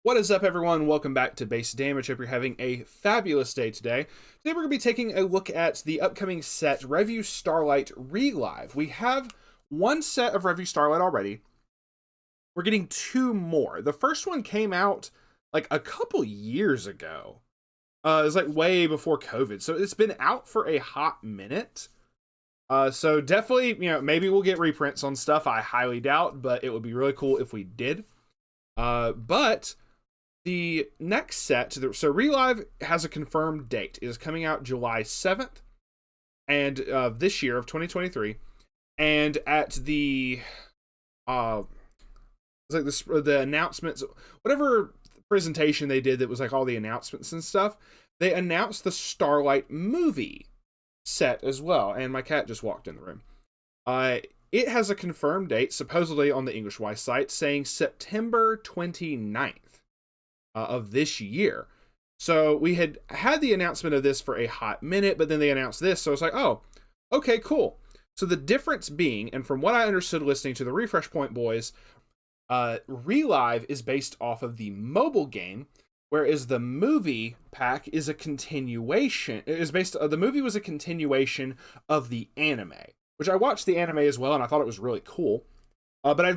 What is up, everyone? Welcome back to Base Damage. Hope you're having a fabulous day today. Today we're going to be taking a look at the upcoming set, Revue Starlight Relive. We have one set of Revue Starlight already. We're getting two more. The first one came out like a couple years ago. It was like way before COVID. So it's been out for a hot minute. So definitely, maybe we'll get reprints on stuff. I highly doubt, but it would be really cool if we did. But the next set, so Relive has a confirmed date. It is coming out July 7th and this year of 2023. And at the it's like this, the announcements, whatever presentation they did that was like all the announcements and stuff, they announced the Starlight movie set as well. And my cat just walked in the room. It has a confirmed date, supposedly on the English Weiss site, saying September 29th. Of this year. So we had the announcement of this for a hot minute, but then they announced this. So it's like, oh, okay, cool. So the difference being, and from what I understood listening to the Refresh Point boys, Relive is based off of the mobile game, whereas the movie pack is a continuation. The movie was a continuation of the anime, which I watched the anime as well, and I thought it was really cool. But I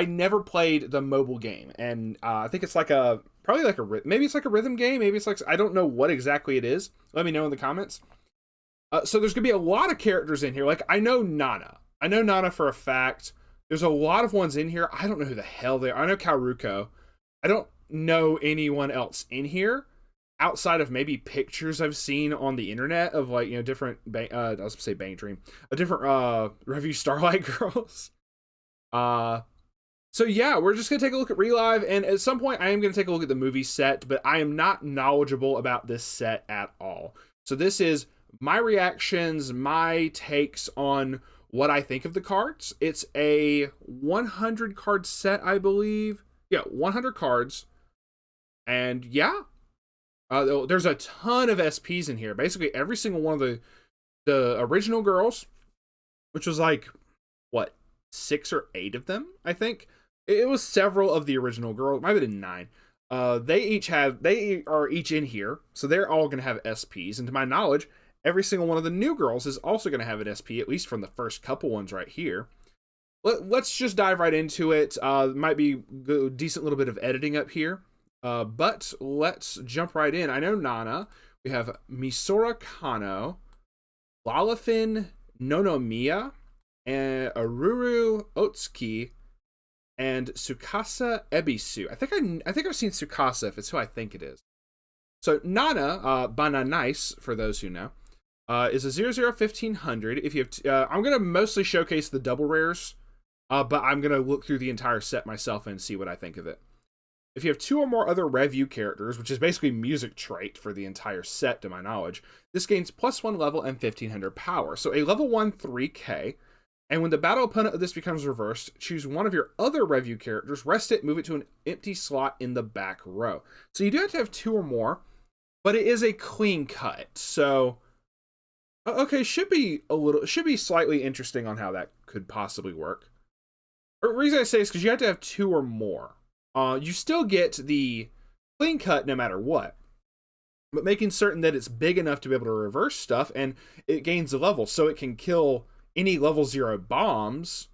never played the mobile game, and I think it's like maybe it's like a rhythm game, maybe it's like, I don't know what exactly it is. Let me know in the comments. So there's gonna be a lot of characters in here. Like I know Nana for a fact. There's a lot of ones in here. I don't know who the hell they are. I know Karuko. I don't know anyone else in here outside of maybe pictures I've seen on the internet of like different I was gonna say Bang Dream, different Revue Starlight girls. So yeah, we're just going to take a look at Relive, and at some point I am going to take a look at the movie set, but I am not knowledgeable about this set at all. So this is my reactions, my takes on what I think of the cards. It's a 100 card set, I believe. Yeah, 100 cards. And yeah, there's a ton of SPs in here. Basically every single one of the original girls, which was like, what, 6 or 8 of them, I think. It was several of the original girls. Might have been 9. They are each in here, so they're all going to have SPs. And to my knowledge, every single one of the new girls is also going to have an SP, at least from the first couple ones right here. Let's just dive right into it. Might be a decent little bit of editing up here, but let's jump right in. I know Nana. We have Misora Kano, Lalafin Nonomiya, and Aruru Otsuki, and Tsukasa Ebisu. I think I've seen Tsukasa, if it's who I think it is. So Nana, Bananice, for those who know, is a 001500. If you have, I'm gonna mostly showcase the double rares, but I'm gonna look through the entire set myself and see what I think of it. If you have 2 or more other Revue characters, which is basically music trait for the entire set, to my knowledge, this gains +1 level and 1500 power. So a level 1 3k. And when the battle opponent of this becomes reversed, choose one of your other Revue characters, rest it, move it to an empty slot in the back row. So you do have to have 2 or more, but it is a clean cut. So, okay, should be slightly interesting on how that could possibly work. The reason I say is because you have to have 2 or more. You still get the clean cut no matter what, but making certain that it's big enough to be able to reverse stuff, and it gains a level, so it can kill any level 0 bombs,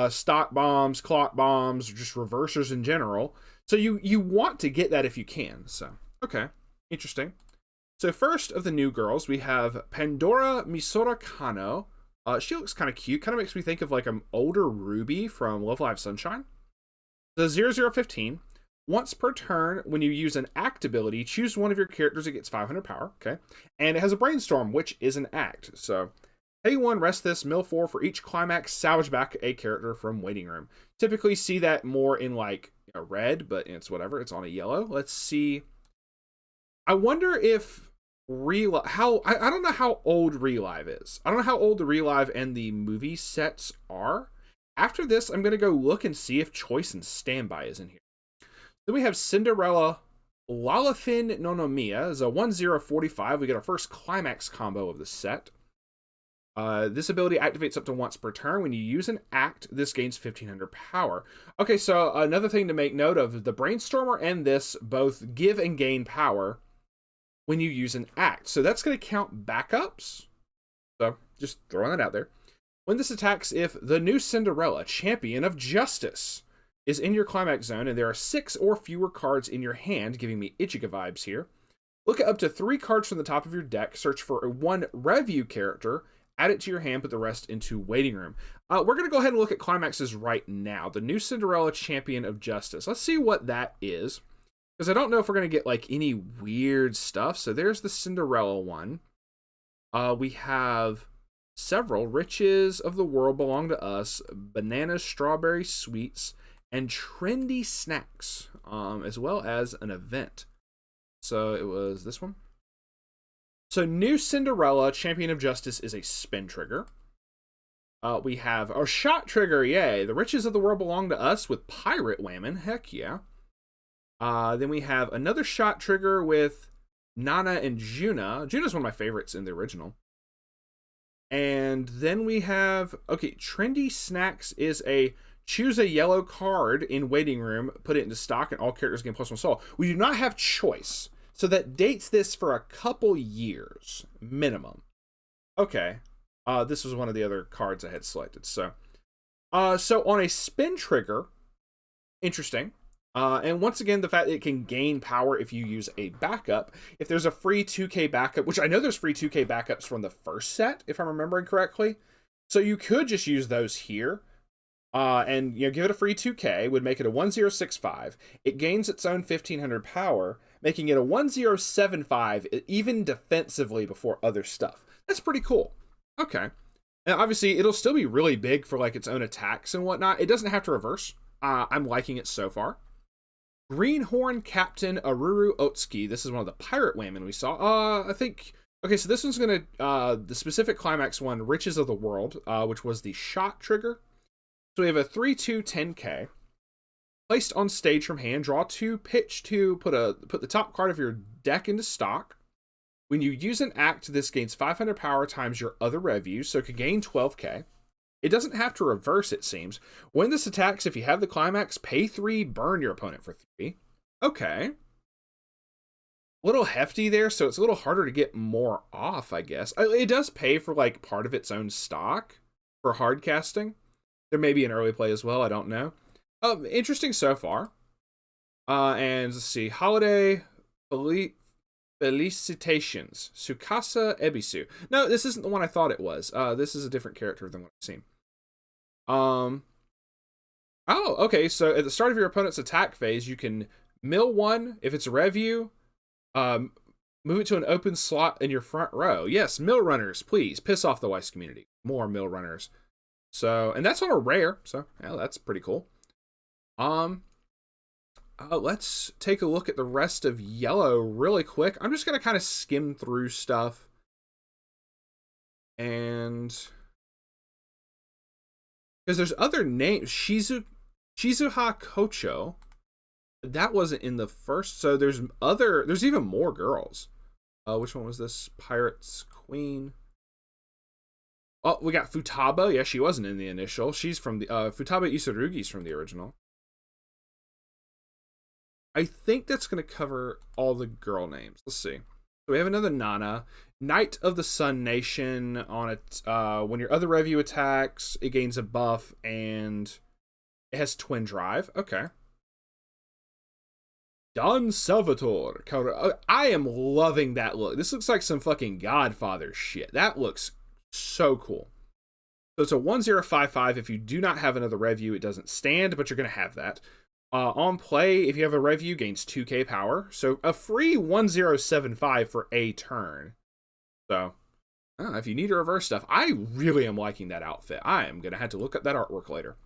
stock bombs, clock bombs, or just reversers in general. So you want to get that if you can. So, okay, interesting. So first of the new girls, we have Pandora Misora Kano. She looks kind of cute. Kind of makes me think of like an older Ruby from Love Live Sunshine. The 0015. Once per turn, when you use an act ability, choose one of your characters that gets 500 power. Okay. And it has a brainstorm, which is an act. So pay 1, rest this, mill 4 for each climax, salvage back a character from waiting room. Typically see that more in like a red, but it's whatever. It's on a yellow. Let's see. I wonder if I don't know how old Relive is. I don't know how old the Relive and the movie sets are. After this, I'm going to go look and see if Choice and Standby is in here. Then we have Cinderella Lalafin Nonomiya is a 1045. We get our first climax combo of the set. This ability activates up to once per turn. When you use an act, this gains 1500 power. Okay, so another thing to make note of, the Brainstormer and this both give and gain power when you use an act. So that's going to count backups. So just throwing that out there. When this attacks, if the new Cinderella, Champion of Justice, is in your climax zone and there are 6 or fewer cards in your hand, giving me Ichigo vibes here, look at up to 3 cards from the top of your deck, search for one Revue character, add it to your hand, put the rest into waiting room. We're going to go ahead and look at climaxes right now. The new Cinderella, Champion of Justice. Let's see what that is, because I don't know if we're going to get like any weird stuff. So there's the Cinderella one. We have several. Riches of the world belong to us. Bananas, strawberry sweets, and trendy snacks, as well as an event. So it was this one. So new Cinderella, Champion of Justice is a spin trigger. We have our shot trigger, yay. The riches of the world belong to us with Pirate Whammon, heck yeah. Then we have another shot trigger with Nana and Juna. Juna's one of my favorites in the original. And then we have, okay, trendy snacks is a choose a yellow card in waiting room, put it into stock, and all characters gain +1 soul. We do not have choice. So that dates this for a couple years, minimum. Okay. This was one of the other cards I had selected. So on a spin trigger, interesting. And once again, the fact that it can gain power if you use a backup. If there's a free 2K backup, which I know there's free 2K backups from the first set, if I'm remembering correctly. So you could just use those here. And give it a free 2K, would make it a 1065. It gains its own 1500 power, making it a 1075, even defensively before other stuff. That's pretty cool. Okay. And obviously, it'll still be really big for like its own attacks and whatnot. It doesn't have to reverse. I'm liking it so far. Greenhorn Captain Aruru Otsuki. This is one of the Pirate Whammon we saw. I think... Okay, so this one's going to... the specific climax one, Riches of the World, which was the shot trigger. So we have a 3/2 10K. Placed on stage from hand, draw 2, pitch 2, put the top card of your deck into stock. When you use an act, this gains 500 power times your other Revue, so it could gain 12K. It doesn't have to reverse, it seems. When this attacks, if you have the climax, pay 3, burn your opponent for 3. Okay. A little hefty there, so it's a little harder to get more off, I guess. It does pay for like part of its own stock for hard casting. There may be an early play as well, I don't know. Interesting so far. And let's see, Holiday Felicitations, Tsukasa Ebisu. No, this isn't the one I thought it was. This is a different character than what I've seen. Oh, okay, so at the start of your opponent's attack phase, you can mill 1 if it's a Revue. Move it to an open slot in your front row. Yes, mill runners, please. Piss off the Weiss community. More mill runners. So, and that's on a rare, so yeah, that's pretty cool. Let's take a look at the rest of yellow really quick. I'm just gonna kind of skim through stuff. And because there's other names, Shizuha Kocho. That wasn't in the first, so there's even more girls. Which one was this? Pirate's Queen. Oh, we got Futaba. Yeah, she wasn't in the initial. She's from the Futaba Isurugi's from the original. I think that's going to cover all the girl names. Let's see. So we have another Nana. Knight of the Sun Nation. On it, when your other Revue attacks, it gains a buff, and it has twin drive. Okay. Don Salvatore. I am loving that look. This looks like some fucking Godfather shit. That looks so cool. So it's a 1055. If you do not have another Revue, it doesn't stand, but you're going to have that. On play, if you have a Revue, gains 2k power. So a free 1075 for a turn. So, if you need to reverse stuff, I really am liking that outfit. I am going to have to look up that artwork later.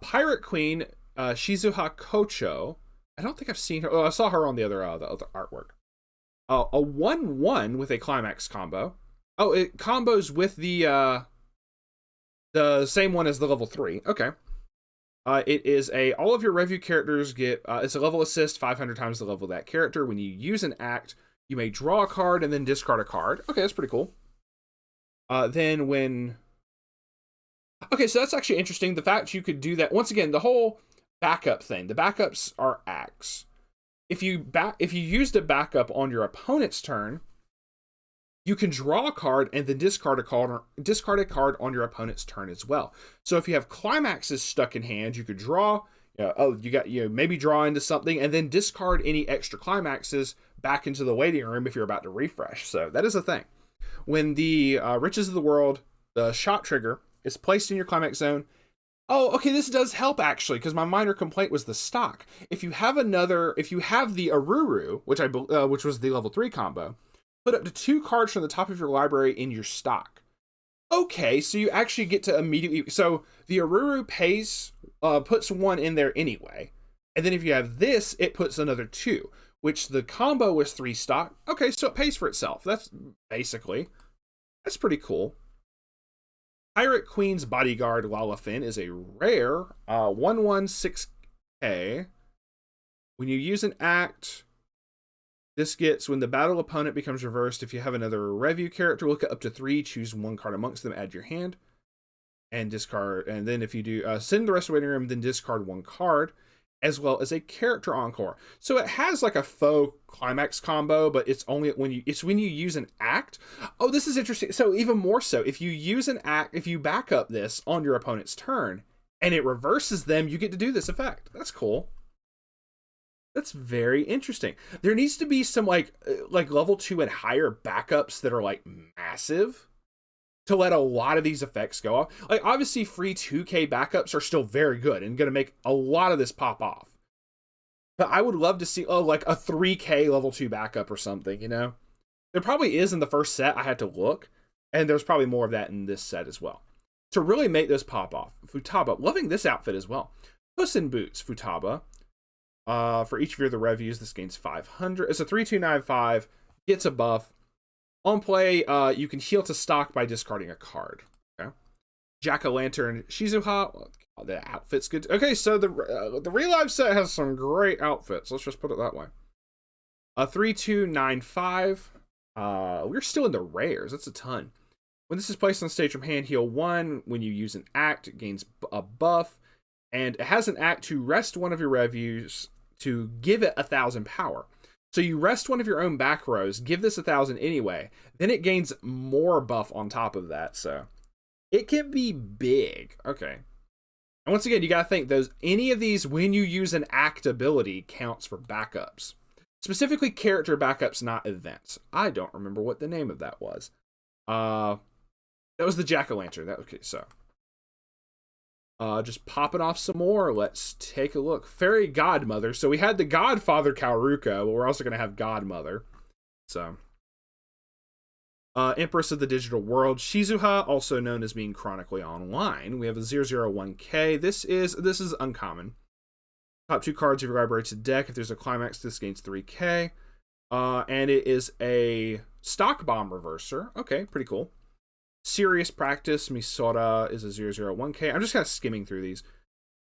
Pirate Queen, Shizuha Kocho. I don't think I've seen her. Oh, I saw her on the other artwork. A 1/1 with a climax combo. Oh, it combos with the same one as the level 3. Okay. It is all of your Revue characters get, it's a level assist, 500 times the level of that character. When you use an act, you may draw a card and then discard a card. Okay, that's pretty cool. Then when okay, so that's actually interesting. The fact you could do that once again, the whole backup thing. The backups are acts. If you used a backup on your opponent's turn, you can draw a card and then discard a card on your opponent's turn as well. So if you have climaxes stuck in hand, you could draw. Maybe draw into something and then discard any extra climaxes back into the waiting room if you're about to refresh. So that is a thing. When the Riches of the World, the shot trigger, is placed in your climax zone. Oh, okay, this does help actually, because my minor complaint was the stock. If you have the Aruru, which was the level 3 combo, put up to 2 cards from the top of your library in your stock. Okay, so you actually get to immediately. So the Aruru puts 1 in there anyway, and then if you have this, it puts another 2, which the combo was 3 stock. Okay, so it pays for itself. That's pretty cool. Pirate Queen's Bodyguard Lalafin is a rare 1/6K. When you use an act, this gets when the battle opponent becomes reversed. If you have another Revue character, look at up to 3, choose 1 card amongst them, add your hand, and discard. And then if you do send the rest of the waiting room, then discard 1 card, as well as a character encore. So it has like a faux climax combo, but it's only when you use an act. Oh, this is interesting. So even more so, if you use an act, if you back up this on your opponent's turn and it reverses them, you get to do this effect. That's cool. That's very interesting. There needs to be some like level 2 and higher backups that are like massive to let a lot of these effects go off. Like, obviously, free 2K backups are still very good and going to make a lot of this pop off. But I would love to see, like a 3K level 2 backup or something, you know? There probably is in the first set. I had to look. And there's probably more of that in this set as well. To really make this pop off. Futaba, loving this outfit as well. Puss in Boots, Futaba. For each of your other Revues, this gains 500. It's a 3/2/9/5. Gets a buff. On play, you can heal to stock by discarding a card. Okay. Jack-o'-lantern Shizuha. Oh, the outfit's good. Okay, so the Relive set has some great outfits. Let's just put it that way. A 3/2/9/5. We're still in the rares. That's a ton. When this is placed on stage from hand, heal 1. When you use an act, it gains a buff. And it has an act to rest one of your Revues to give it 1,000 power. So you rest one of your own back rows, give this 1,000 anyway, then it gains more buff on top of that, so it can be big. Okay. And once again, you gotta think, any of these, when you use an act ability, counts for backups. Specifically character backups, not events. I don't remember what the name of that was. That was the Jack-o'-lantern. Okay, so just popping off some more. Let's take a look. Fairy Godmother. So we had the Godfather Kauruka, but we're also going to have Godmother. So, Empress of the Digital World, Shizuha, also known as being chronically online. We have a 0/01K. This is uncommon. Top 2 cards of your library to deck. If there's a climax, this gains 3K. And it is a stock bomb reverser. Okay, pretty cool. Serious Practice, Misora is a 0/01K. I'm just kind of skimming through these.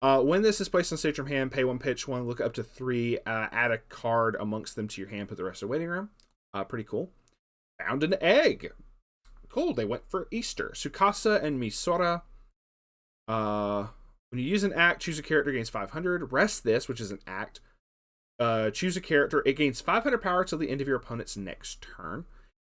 When this is placed on stage from hand, pay 1, pitch 1, look up to 3, add a card amongst them to your hand, put the rest of the waiting room. Pretty cool. Found an egg. Cool, they went for Easter. Tsukasa and Misora. When you use an act, choose a character, gains 500. Rest this, which is an act. Choose a character, it gains 500 power till the end of your opponent's next turn.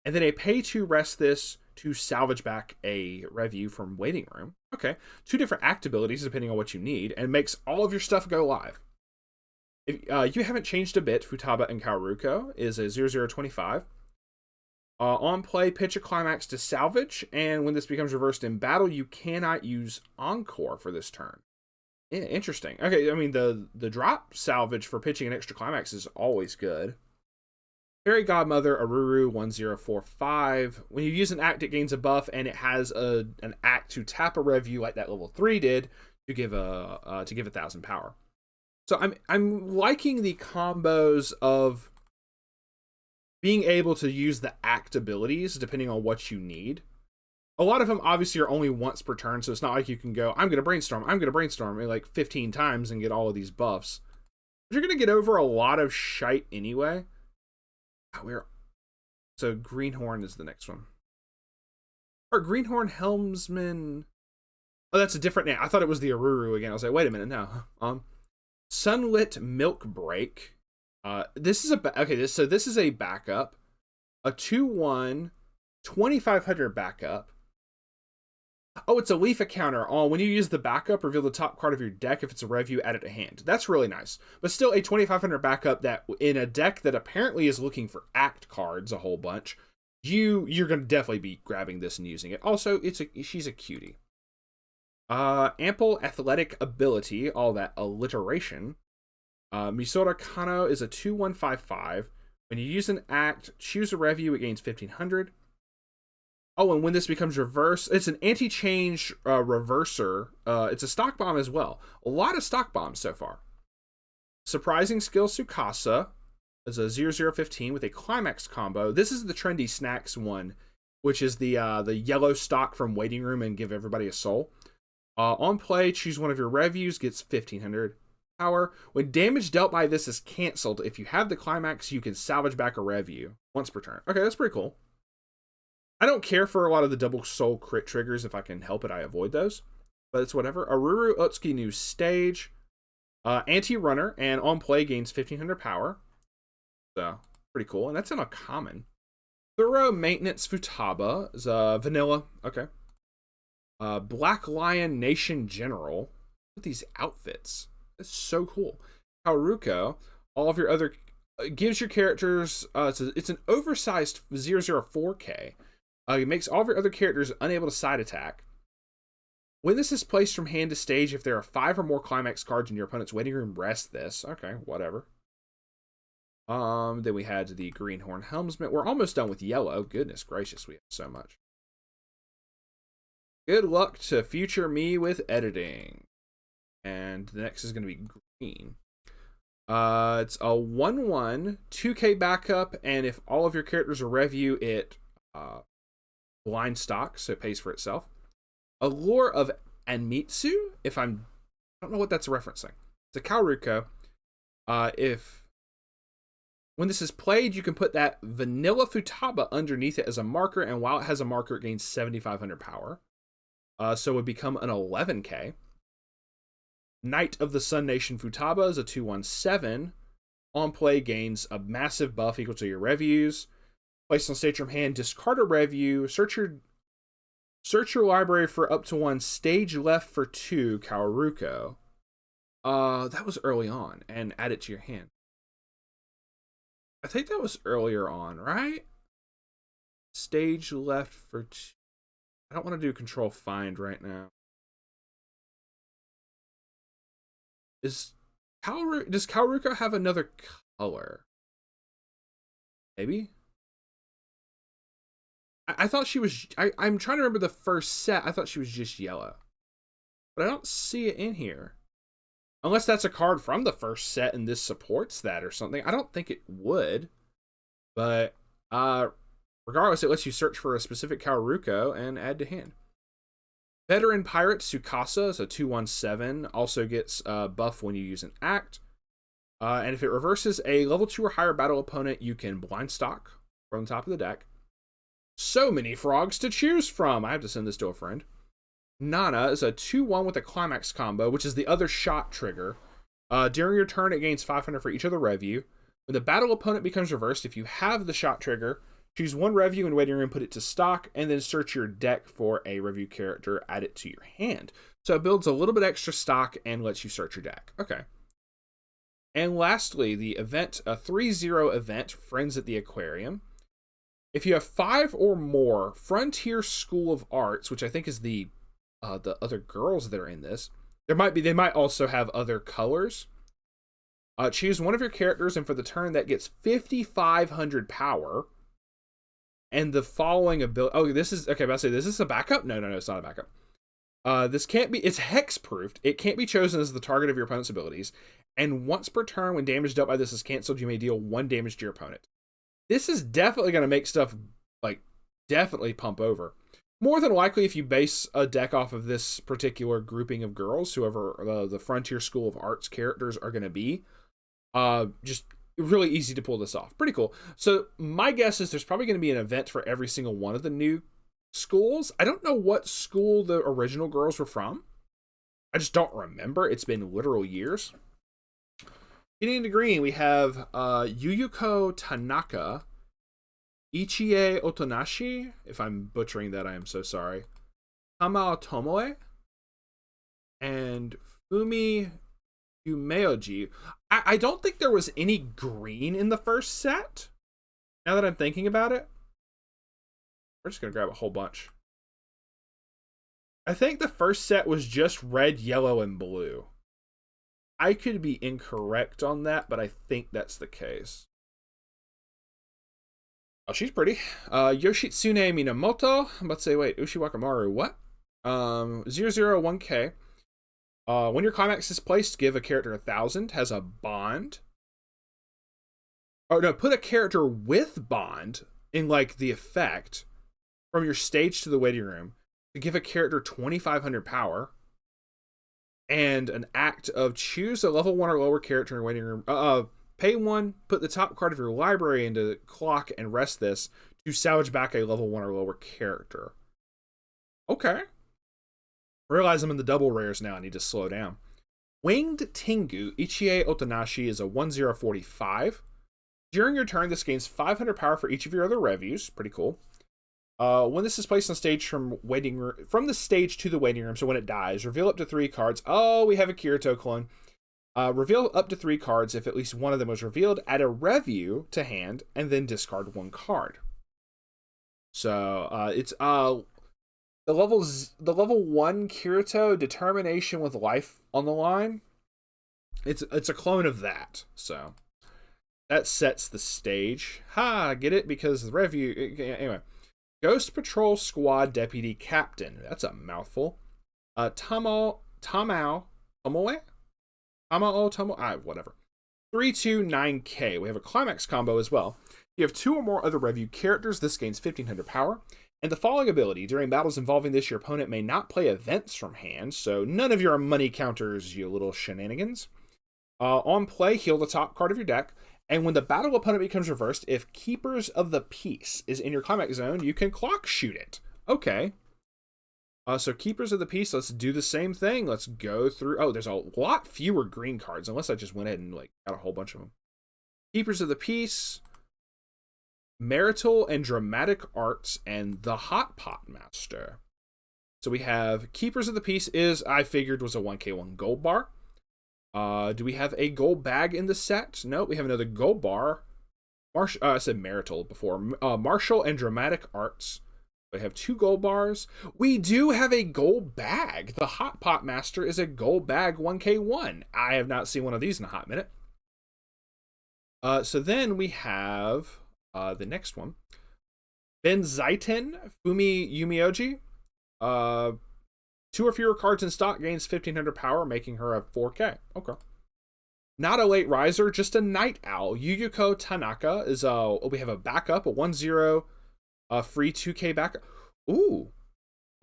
And then a pay 2 rest this to salvage back a Revue from waiting room. Okay, 2 different act abilities depending on what you need, and makes all of your stuff go live. If you haven't changed a bit, Futaba and Kauruko is a 0/0/25. On play, pitch a climax to salvage, and when this becomes reversed in battle, you cannot use Encore for this turn. Interesting. Okay, I mean, the drop salvage for pitching an extra climax is always good. Fairy Godmother, Aruru, 1045. When you use an act, it gains a buff, and it has an act to tap a Revue like that level 3 did to give 1,000 power. So I'm liking the combos of being able to use the act abilities depending on what you need. A lot of them obviously are only once per turn, so it's not like you can go, I'm going to brainstorm like 15 times and get all of these buffs. But you're going to get over a lot of shite anyway. So Greenhorn is the next one. Or Greenhorn Helmsman. Oh, that's a different name. I thought it was the Aruru again. I was like, wait a minute, no. Sunlit Milk Break. This is this is a backup. A 2/1, 2500 backup. Oh, it's a Leaf counter. Oh, when you use the backup, reveal the top card of your deck. If it's a Revue, add it to hand. That's really nice. But still a 2500 backup that in a deck that apparently is looking for act cards a whole bunch, you're going to definitely be grabbing this and using it. Also, she's a cutie. Ample athletic ability, all that alliteration. Misora Kano is a 2/1/5/5. When you use an act, choose a Revue, it gains 1500. Oh, and when this becomes reverse, it's an anti-change reverser. It's a stock bomb as well. A lot of stock bombs so far. Surprising skill Tsukasa is a 0/0/15 with a climax combo. This is the trendy snacks one, which is the yellow stock from Waiting Room and give everybody a soul. On play, choose one of your Revues, gets 1500 power. When damage dealt by this is canceled, if you have the climax, you can salvage back a Revue once per turn. Okay, that's pretty cool. I don't care for a lot of the double soul crit triggers. If I can help it, I avoid those. But it's whatever. Aruru Utsuki new stage. Anti-runner, and on play gains 1500 power. So, pretty cool. And that's in a common. Thorough Maintenance Futaba is vanilla. Okay. Black Lion Nation General. Look at these outfits. That's so cool. Haruko, all of your other... gives your characters... it's an oversized 0/04k. It makes all of your other characters unable to side attack. When this is placed from hand to stage, if there are 5 or more climax cards in your opponent's waiting room, rest this. Okay, whatever. Then we had the Greenhorn Helmsman. We're almost done with yellow. Goodness gracious, we have so much. Good luck to future me with editing. And the next is going to be green. It's a 1/1, 2k backup, and if all of your characters are Revue, it blind stock, so it pays for itself. Allure of Anmitsu, I don't know what that's referencing. It's a Kauruko. When this is played, you can put that vanilla Futaba underneath it as a marker, and while it has a marker, it gains 7500 power. So it would become an 11k. Knight of the Sun Nation Futaba is a 2/1/7. On play, gains a massive buff equal to your Revues. Placed on stage from hand, discard a Revue. Search your library for up to 1 stage left for 2 Kauruko. That was early on, and add it to your hand. I think that was earlier on, right? Stage left for 2. I don't want to do control find right now. Does Kauruko have another color? Maybe? I thought she was... I'm trying to remember the first set. I thought she was just yellow. But I don't see it in here. Unless that's a card from the first set and this supports that or something. I don't think it would. But regardless, it lets you search for a specific Kauruko and add to hand. Veteran Pirate Tsukasa is a 2/1/7. Also gets buff when you use an act. And if it reverses a level 2 or higher battle opponent, you can blind stock from the top of the deck. So many frogs to choose from. I have to send this to a friend. Nana is a 2/1 with a climax combo, which is the other shot trigger. During your turn, it gains 500 for each of the Revue. When the battle opponent becomes reversed, if you have the shot trigger, choose 1 Revue in waiting room, put it to stock, and then search your deck for a Revue character, add it to your hand. So it builds a little bit extra stock and lets you search your deck. Okay. And lastly, the event, a 3/0 event, Friends at the Aquarium. If you have 5 or more Frontier School of Arts, which I think is the other girls that are in this, they might also have other colors. Choose one of your characters, and for the turn that gets 5,500 power. And the following ability. Oh, this is okay. But I say this is a backup. No, it's not a backup. This can't be. It's hex proofed. It can't be chosen as the target of your opponent's abilities. And once per turn, when damage dealt by this is canceled, you may deal 1 damage to your opponent. This is definitely going to make stuff definitely pump over. More than likely, if you base a deck off of this particular grouping of girls, whoever the Frontier School of Arts characters are going to be, just really easy to pull this off. Pretty cool. So my guess is there's probably going to be an event for every single one of the new schools. I don't know what school the original girls were from. I just don't remember. It's been literal years. Getting into green, we have Yuyuko Tanaka, Ichie Otonashi. If I'm butchering that, I am so sorry. Hamao Tomoe, and Fumi Yumeoji. I don't think there was any green in the first set. Now that I'm thinking about it, we're just going to grab a whole bunch. I think the first set was just red, yellow, and blue. I could be incorrect on that, but I think that's the case. Oh, she's pretty. Yoshitsune Minamoto. I'm about to say, wait, Ushiwakamaru, what? 001K. When your climax is placed, give a character 1,000, has a bond. Oh, no, put a character with bond in, like, the effect from your stage to the waiting room to give a character 2,500 power. And an act of choose a level 1 or lower character in waiting room. Pay 1, put the top card of your library into clock and rest this to salvage back a level 1 or lower character. Okay. Realize I'm in the double rares now. I need to slow down. Winged Tengu Ichie Otonashi is a 1045. During your turn, this gains 500 power for each of your other revues. Pretty cool. When this is placed on stage from the stage to the waiting room, so when it dies, reveal up to 3 cards. Oh, we have a Kirito clone. Reveal up to 3 cards if at least one of them was revealed. Add a revue to hand, and then discard 1 card. So it's the level 1 Kirito, Determination with Life on the line. It's a clone of that. So that sets the stage. Get it? Because the revue. Anyway. Ghost Patrol Squad Deputy Captain. That's a mouthful. Tamao Tomoe? Whatever. 329K. We have a climax combo as well. You have 2 or more other revue characters. This gains 1,500 power. And the following ability. During battles involving this, your opponent may not play events from hand. So none of your money counters, you little shenanigans. On play, heal the top card of your deck. And when the battle opponent becomes reversed, if Keepers of the Peace is in your climax zone, you can clock shoot it. Okay. So Keepers of the Peace, let's do the same thing. Let's go through. Oh, there's a lot fewer green cards, unless I just went ahead and like got a whole bunch of them. Keepers of the Peace, Marital and Dramatic Arts, and the Hot Pot Master. So we have Keepers of the Peace I figured was a 1K1 gold bar. Do we have a gold bag in the set? No, we have another gold bar. I said Marital before. Martial and Dramatic Arts. We have 2 gold bars. We do have a gold bag. The Hot Pot Master is a gold bag 1K1. I have not seen one of these in a hot minute. So then we have the next one. Benzaiten Fumi Yumeoji. 2 or fewer cards in stock, gains 1,500 power, making her a 4K. Okay. Not a late riser, just a night owl. Yuyuko Tanaka is we have a backup, a 1/0, free 2K backup. Ooh.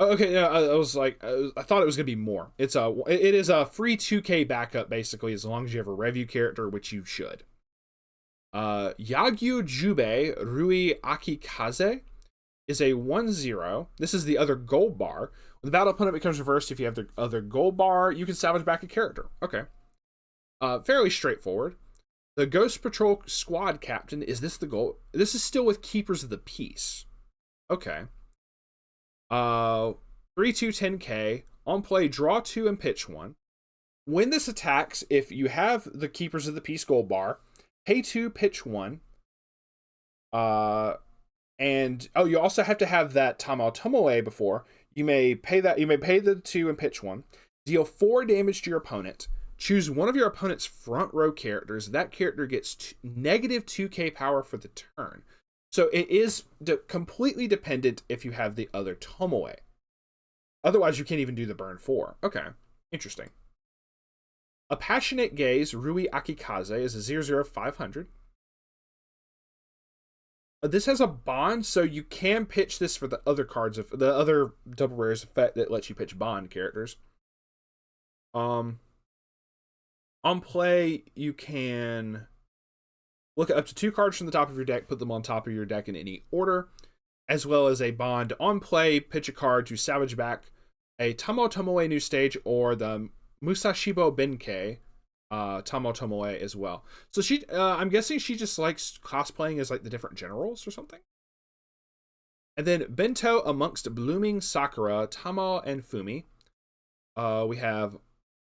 Okay, yeah, I was like, I thought it was gonna be more. It is a free 2K backup basically, as long as you have a revue character, which you should. Yagyu Jubei Rui Akikaze is a 1/0. This is the other gold bar. When the battle opponent becomes reversed, if you have the other gold bar, you can salvage back a character. Okay. Fairly straightforward. The Ghost Patrol Squad Captain, is this the gold? This is still with Keepers of the Peace. Okay. 3/2/10K. On play, draw 2 and pitch 1. When this attacks, if you have the Keepers of the Peace gold bar, pay 2, pitch 1. And you also have to have that Tamao Tomoe before. You may pay the 2 and pitch 1. Deal 4 damage to your opponent. Choose one of your opponent's front row characters. That character gets negative 2K power for the turn. So it is completely dependent if you have the other Tomoe. Otherwise, you can't even do the burn 4. Okay, interesting. A Passionate Gaze Rui Akikaze is a 0/500. This has a bond, so you can pitch this for the other cards of the other double rares effect that lets you pitch bond characters. On play, you can look at up to 2 cards from the top of your deck, put them on top of your deck in any order. as well as a bond on play, pitch a card to salvage back a Tamo Tomoe new stage or the Musashibo Benkei Tamo Tomoe as well. So she, I'm guessing she just likes cosplaying as like the different generals or something. And then Bento amongst blooming Sakura, Tama, and Fumi. We have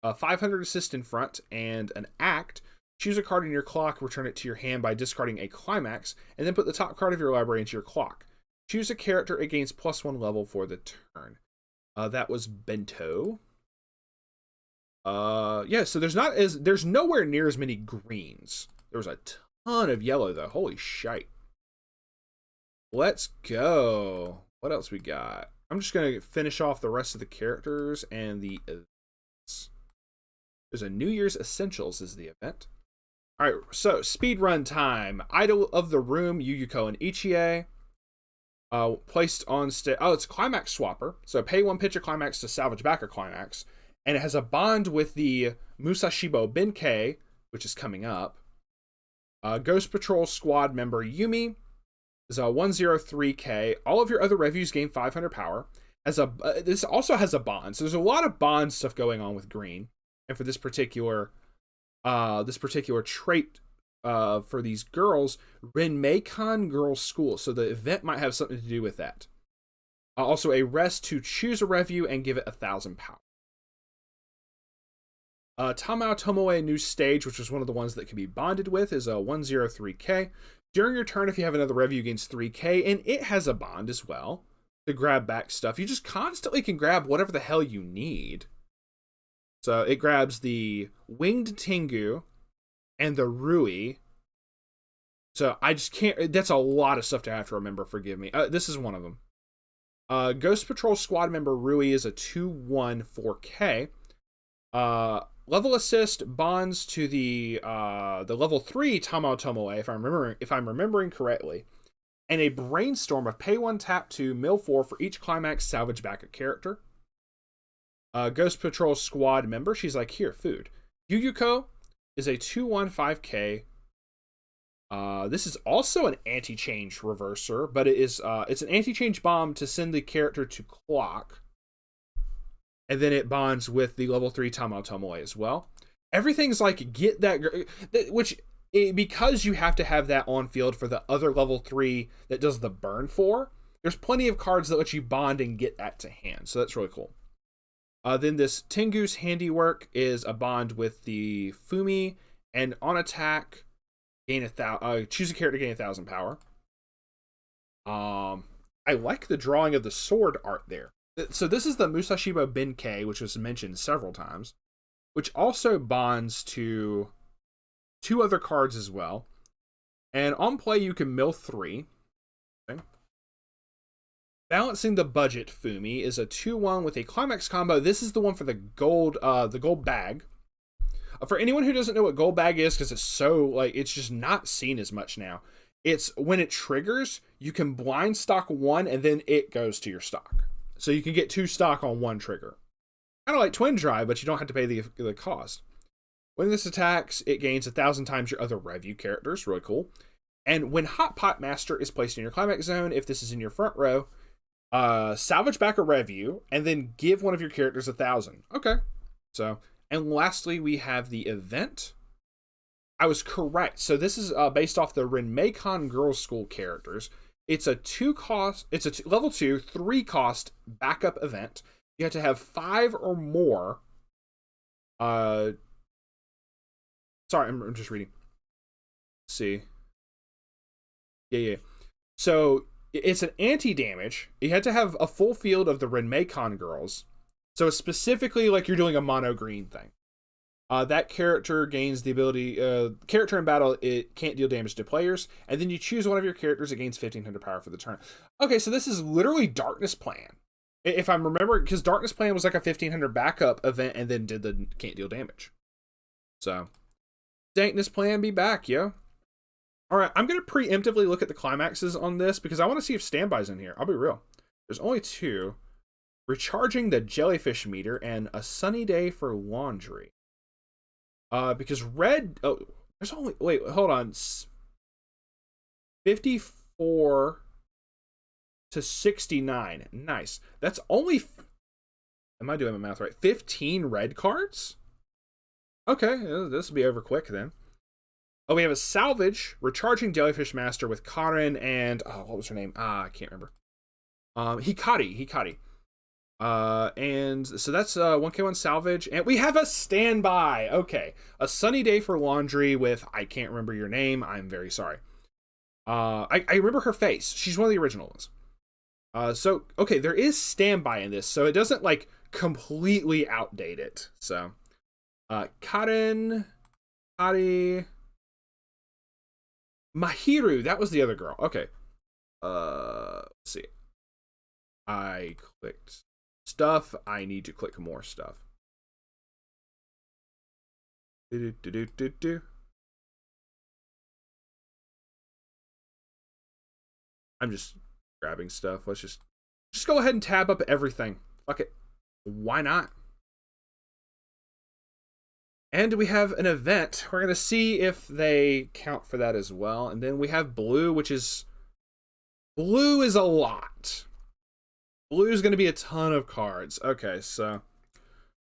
a 500 assist in front and an act. Choose a card in your clock, return it to your hand by discarding a climax, and then put the top card of your library into your clock. Choose a character it gains +1 level for the turn. That was Bento. Yeah, so there's nowhere near as many greens. There was a ton of yellow though. Holy shite. Let's go. What else we got? I'm just gonna finish off the rest of the characters and the events. There's a New Year's Essentials is the event. All right, so speed run time. Idol of the Room, Yuyuko and Ichie. Placed on stage. Oh, it's a climax swapper. So pay 1 pitch a climax to salvage back a climax. And it has a bond with the Musashibo Benkei, which is coming up. Ghost Patrol Squad member Yumi is a 103k. All of your other reviews gain 500 power. This also has a bond. So there's a lot of bond stuff going on with green. And for this particular trait for these girls, Renmeikan Girls School. So the event might have something to do with that. Also a rest to choose a review and give it 1,000 power. Tamao Tomoe new stage, which is one of the ones that can be bonded with, is a 103k. During your turn, if you have another review, gains 3k, and it has a bond as well to grab back stuff. You just constantly can grab whatever the hell you need. So it grabs the Winged Tengu and the Rui. So I just can't, that's a lot of stuff to have to remember, forgive me. This is one of them. Ghost Patrol Squad member Rui is a 214k. Level assist bonds to the level 3 Tamao Tomoe, if I'm remembering correctly. And a brainstorm of pay 1 tap to mill 4 for each climax, salvage back a character. Ghost Patrol Squad member, she's like, here, food. Yuyuko is a 215k. This is also an anti-change reverser, but it's an anti-change bomb to send the character to clock. And then it bonds with the level 3 Tamao Tomoe as well. Everything's like, get that, because you have to have that on field for the other level 3 that does the burn for, there's plenty of cards that let you bond and get that to hand. So that's really cool. Then this Tengu's Handiwork is a bond with the Fumi, and on attack, choose a character to gain 1,000 power. I like the drawing of the sword art there. So this is the Musashibo Benkei, which was mentioned several times, which also bonds to 2 other cards as well. And on play, you can mill 3. Okay. Balancing the Budget Fumi is a 2-1 with a climax combo. This is the one for the gold bag. For anyone who doesn't know what gold bag is, because it's so, like, it's just not seen as much now. It's when it triggers, you can blind stock 1 and then it goes to your stock. So you can get 2 stock on 1 trigger. Kind of like Twin Drive, but you don't have to pay the cost. When this attacks, it gains 1,000 times your other review characters. Really cool. And when Hot Pot Master is placed in your climax zone, if this is in your front row, salvage back a review and then give one of your characters 1,000. Okay. So, and lastly, we have the event. I was correct. So this is based off the Renmeikan Girls School characters. It's a level 2, 3 cost backup event. You have to have 5 or more. Sorry, I'm just reading. Let's see. Yeah. So it's an anti-damage. You had to have a full field of the Renmeikan girls. So it's specifically like you're doing a mono green thing. That character gains the ability, character in battle, it can't deal damage to players, and then you choose one of your characters, it gains 1,500 power for the turn. Okay, so this is literally Darkness Plan. If I'm remembering, because Darkness Plan was like a 1,500 backup event and then did the can't deal damage. So, Darkness Plan be back, yo. Alright, I'm going to preemptively look at the climaxes on this because I want to see if standby's in here. I'll be real. There's only 2. Recharging the Jellyfish Meter and A Sunny Day for Laundry. Because red, there's only, wait, hold on. 54 to 69. Nice. That's only, am I doing my math right? 15 red cards? Okay, this will be over quick then. Oh, we have a salvage, recharging Jellyfish Master with Karen and, oh, what was her name? I can't remember. Hikari. And so that's 1K1 salvage. And we have a standby. Okay. A sunny day for laundry with, I can't remember your name. I'm very sorry. I remember her face. She's one of the original ones. So, okay, there is standby in this, so it doesn't, like, completely outdate it. So, Karen, Kari, Mahiru, that was the other girl. Okay. Let's see. I clicked stuff. I need to click more stuff. I'm just grabbing stuff. Let's just go ahead and tab up everything. Fuck it. Why not? And we have an event. We're going to see if they count for that as well. And then we have blue, which is... Blue is a lot. Blue is going to be a ton of cards. Okay, so...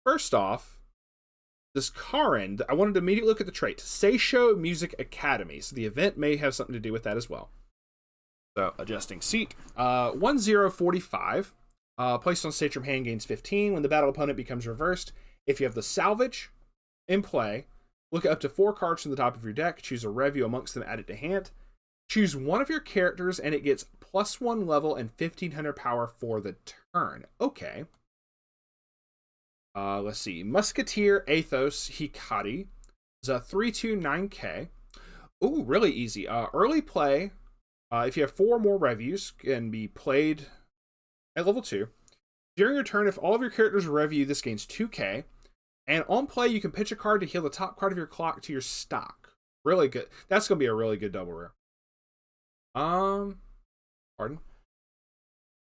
First off, this Karen, I wanted to immediately look at the trait. Seisho Music Academy. So the event may have something to do with that as well. So, adjusting seat. 1045. Placed on stage from hand gains 15. When the battle opponent becomes reversed, if you have the salvage in play, look at up to 4 cards from the top of your deck, choose a Revue amongst them, add it to hand. Choose one of your characters, and it gets +1 level and 1500 power for the turn. Okay. Let's see. Musketeer Athos Hikari is a 329k. Ooh, really easy. Early play. If you have 4 or more Revues, can be played at level 2. During your turn, if all of your characters Revue, this gains 2k. And on play, you can pitch a card to heal the top card of your clock to your stock. Really good. That's going to be a really good double rare. Pardon?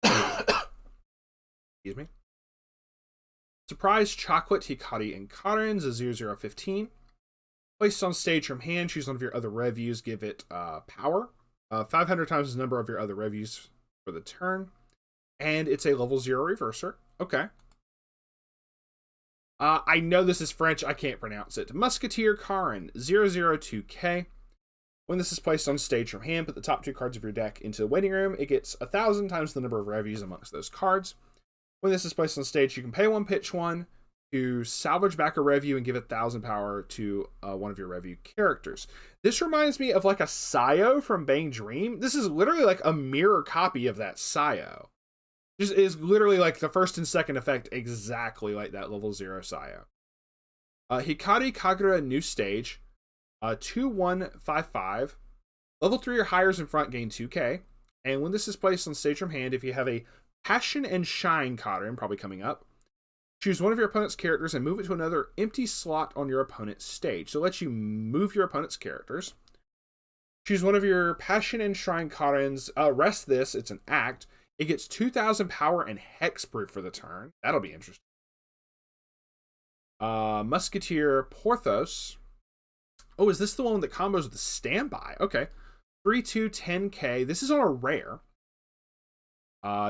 Excuse me. Surprise Chocolate Hikari and Karen's a 0015. Placed on stage from hand, choose one of your other Revues, give it power. 500 times the number of your other Revues for the turn. And it's a level 0 reverser. Okay. I know this is French. I can't pronounce it. Musketeer Karen, 002k. When this is placed on stage from hand, put the top 2 cards of your deck into the waiting room. It gets 1,000 times the number of Revues amongst those cards. When this is placed on stage, you can pay 1, pitch 1 to salvage back a Revue and give 1,000 power to one of your Revue characters. This reminds me of like a Sayo from Bang Dream. This is literally like a mirror copy of that Sayo. Just is literally like the first and second effect exactly like that level 0 Sayo. Hikari Kagura New Stage, 2155. Level 3 or higher in front gain 2k. And when this is placed on stage from hand, if you have a Passion and Shine Karen, probably coming up, choose one of your opponent's characters and move it to another empty slot on your opponent's stage. So it lets you move your opponent's characters. Choose one of your Passion and Shrine Karens. Rest this. It's an act. It gets 2,000 power and hexproof for the turn. That'll be interesting. Musketeer Porthos. Oh, is this the one that combos with the standby? Okay. 3210k. This is on a rare.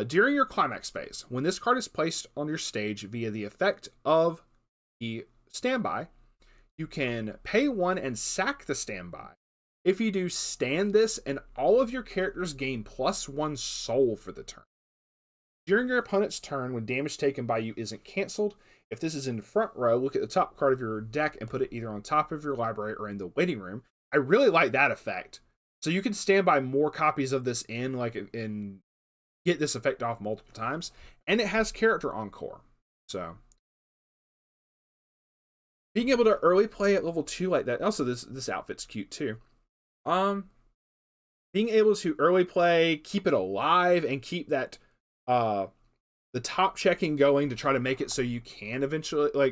During your climax phase, when this card is placed on your stage via the effect of the standby, you can pay 1 and sack the standby. If you do, stand this, and all of your characters gain +1 soul for the turn. During your opponent's turn, when damage taken by you isn't cancelled, if this is in the front row, look at the top card of your deck and put it either on top of your library or in the waiting room. I really like that effect. So you can stand by more copies of this and get this effect off multiple times. And it has character encore. So being able to early play at level 2 like that. Also, this outfit's cute too. Being able to early play, keep it alive, and keep that the top checking going to try to make it so you can eventually probably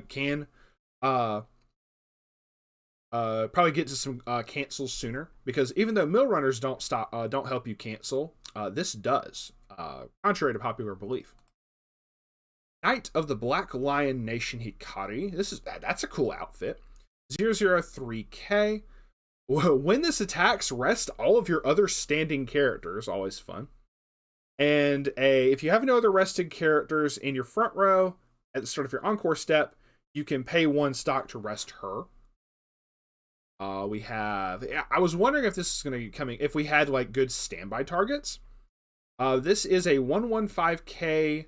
get to some cancels sooner, because even though mill runners don't help you cancel, this does, contrary to popular belief. Knight of the Black Lion Nation Hikari. That's a cool outfit. 003k. When this attacks, rest all of your other standing characters. Always fun. And if you have no other rested characters in your front row at the start of your encore step, you can pay 1 stock to rest her. We have, I was wondering if this is going to be coming, if we had like good standby targets. This is a 115k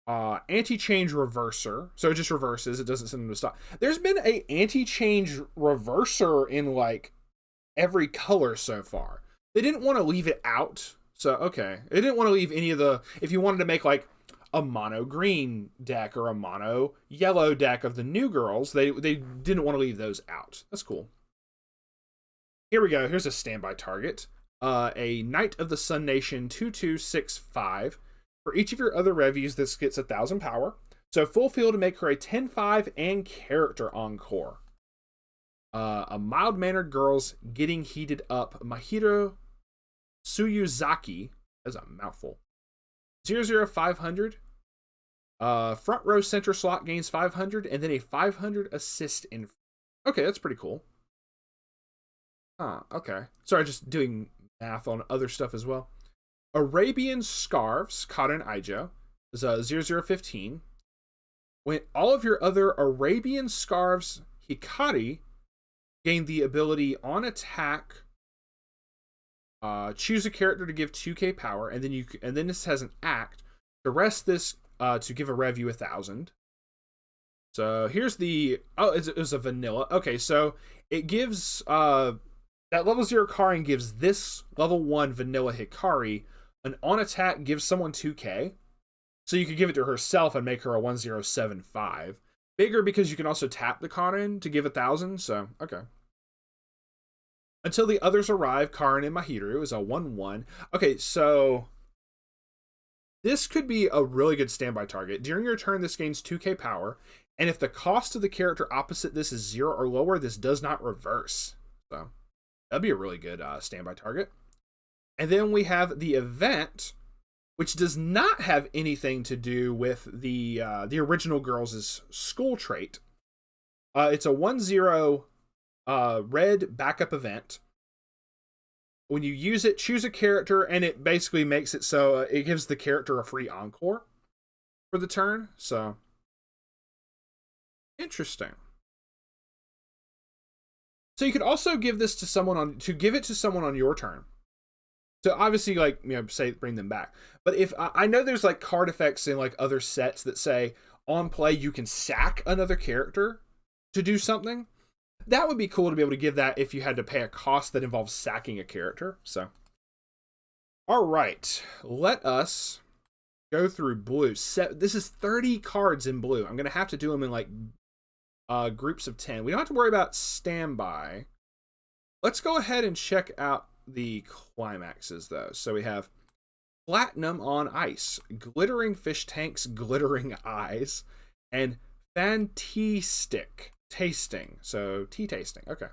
anti-change reverser. So it just reverses, it doesn't send them to stop. There's been a anti-change reverser in like every color so far. They didn't want to leave it out. So, okay. They didn't want to leave any of the, if you wanted to make like a mono green deck or a mono yellow deck of the new girls, they didn't want to leave those out. That's cool. Here we go. Here's a standby target. A Knight of the Sun Nation 2265. For each of your other revues, this gets 1,000 power. So full field to make her a 10-5 and character encore. A mild-mannered girl's Getting Heated Up. Mahiro Suyuzaki. That's a mouthful. 00500. Front row center slot gains 500, and then a 500 assist in. Okay, that's pretty cool. Okay. Sorry, just doing math on other stuff as well. Arabian Scarves, Kata and Ijo, is 0015. When all of your other Arabian Scarves Hikari gain the ability on attack, choose a character to give 2k power, and then this has an act to rest this to give a Revue 1,000. So here's the it was a vanilla. Okay, so it gives that level 0 Karin gives this level 1 vanilla Hikari an on attack, gives someone 2k. So you could give it to herself and make her a 1075. Bigger because you can also tap the Karin to give 1,000. So okay. Until the others arrive, Karin and Mahiro is a 1-1. Okay, so this could be a really good standby target. During your turn, this gains 2k power, and if the cost of the character opposite this is 0 or lower, this does not reverse. So that'd be a really good standby target. And then we have the event, which does not have anything to do with the original girls' school trait. It's a 1-0 red backup event. When you use it, choose a character, and it basically makes it so it gives the character a free encore for the turn. So interesting. So you could also give this to someone on your turn. So obviously, like, you know, say bring them back. But if I know there's like card effects in like other sets that say on play you can sack another character to do something. That would be cool to be able to give that if you had to pay a cost that involves sacking a character. So, all right, let us go through blue. This is 30 cards in blue. I'm gonna have to do them in like groups of 10. We don't have to worry about standby. Let's go ahead and check out the climaxes though. So we have Platinum on Ice, Glittering Fish Tanks, Glittering Eyes, and Fantastic Tasting. So tea tasting. Okay.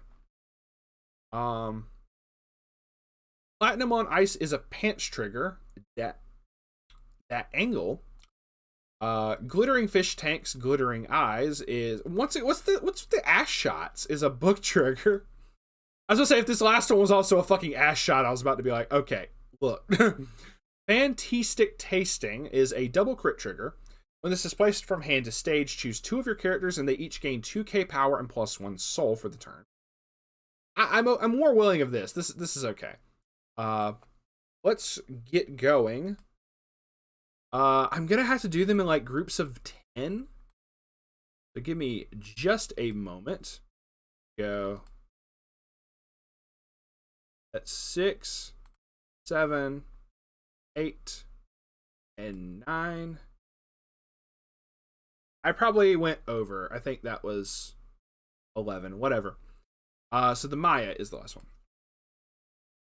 Platinum on Ice is a pants trigger. That angle. Glittering Fish Tanks, Glittering Eyes is what's the ass shots is a book trigger. I was gonna say if this last one was also a fucking ass shot, I was about to be like, okay, look. Fantastic Tasting is a double crit trigger. When this is placed from hand to stage, choose 2 of your characters, and they each gain 2k power and +1 soul for the turn. I'm more willing of this. This is okay. Let's get going. I'm gonna have to do them in like groups of 10. So give me just a moment. Go. That's 6, 7, 8, and 9. I probably went over. I think that was 11. Whatever. So the Maya is the last one.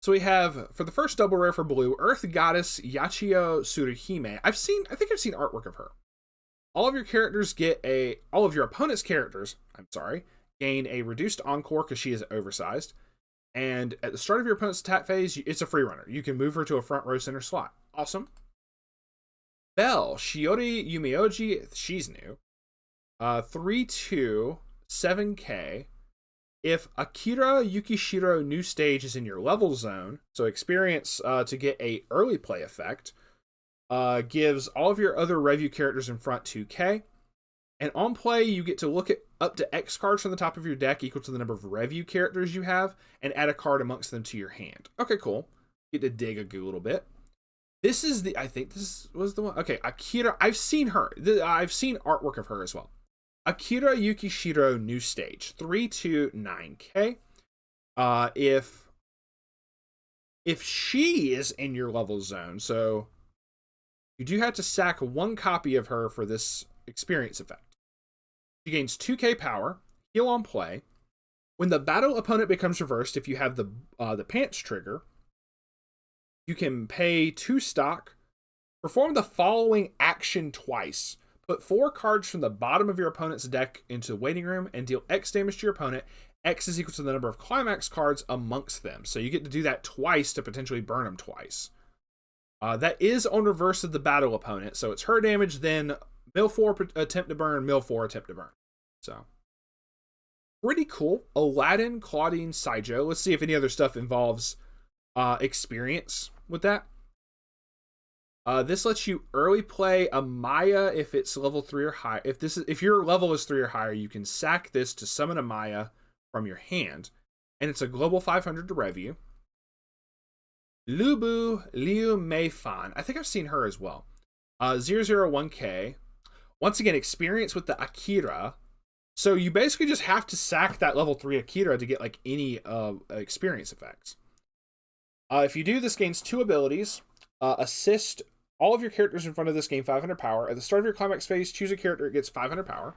So we have, for the first double rare for blue, Earth Goddess Yachio Tsuruhime. I think I've seen artwork of her. All of your opponent's characters, gain a reduced encore because she is oversized. And at the start of your opponent's attack phase, it's a free runner. You can move her to a front row center slot. Awesome. Belle, Shiori Yumioji, she's new. 3/2, 7k. If Akira Yukishiro New Stage is in your level zone, so experience to get a early play effect, gives all of your other Revue characters in front 2k. And on play, you get to look at up to X cards from the top of your deck equal to the number of Revue characters you have, and add a card amongst them to your hand. Okay, cool. Get to dig a little bit. This is I think this was the one. Okay, Akira, I've seen her. I've seen artwork of her as well. Akira Yukishiro New Stage, 329k. If she is in your level zone, so you do have to sack one copy of her for this experience effect. She gains 2k power, heal on play. When the battle opponent becomes reversed, if you have the pants trigger, you can pay 2 stock, perform the following action twice. Put 4 cards from the bottom of your opponent's deck into the waiting room and deal X damage to your opponent. X is equal to the number of climax cards amongst them. So you get to do that twice to potentially burn them twice. That is on reverse of the battle opponent. So it's her damage, then mill 4 attempt to burn, mill 4 attempt to burn. So pretty cool. Aladdin, Claudine, Saijo. Let's see if any other stuff involves experience with that. This lets you early play a Maya if it's level 3 or higher. If your level is 3 or higher, you can sack this to summon a Maya from your hand, and it's a global 500 to Revue. Lubu Liu Mei Fan. I think I've seen her as well. 001k. Once again, experience with the Akira. So you basically just have to sack that level 3 Akira to get like any experience effects. If you do, this gains 2 abilities. Assist all of your characters in front of this gain 500 power. At the start of your climax phase, choose a character, it gets 500 power.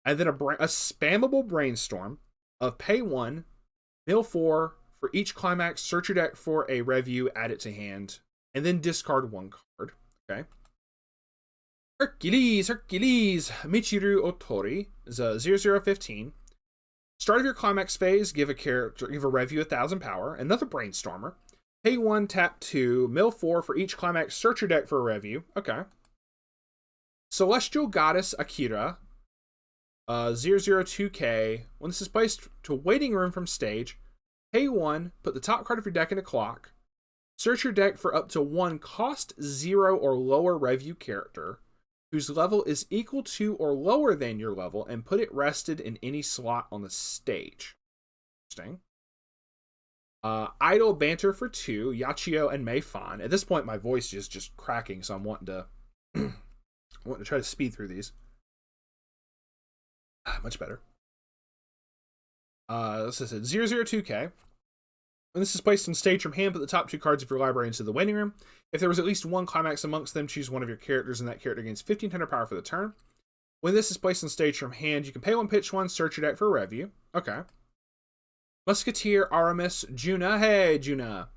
And then a spammable brainstorm of pay 1, mill 4, for each climax, search your deck for a Revue, add it to hand, and then discard 1 card. Okay. Hercules, Michiru Otori is a 0015. Start of your climax phase, give a Revue 1000 power, another brainstormer. Pay 1, tap 2, mill 4 for each climax, search your deck for a Revue. Okay. Celestial Goddess Akira, 002k. When this is placed to waiting room from stage, pay 1, put the top card of your deck in a clock, search your deck for up to 1 cost 0 or lower Revue character whose level is equal to or lower than your level, and put it rested in any slot on the stage. Interesting. Idle Banter for 2, Yachio and Mei Fan. At this point, my voice is just cracking, so I'm wanting to try to speed through these. Much better. This is 002k. When this is placed on stage from hand, put the top 2 cards of your library into the waiting room. If there was at least 1 climax amongst them, choose one of your characters, and that character gains 1500 power for the turn. When this is placed on stage from hand, you can pay 1, pitch 1, search your deck for a Revue. Okay. Musketeer Aramis Juna. Hey, Juna.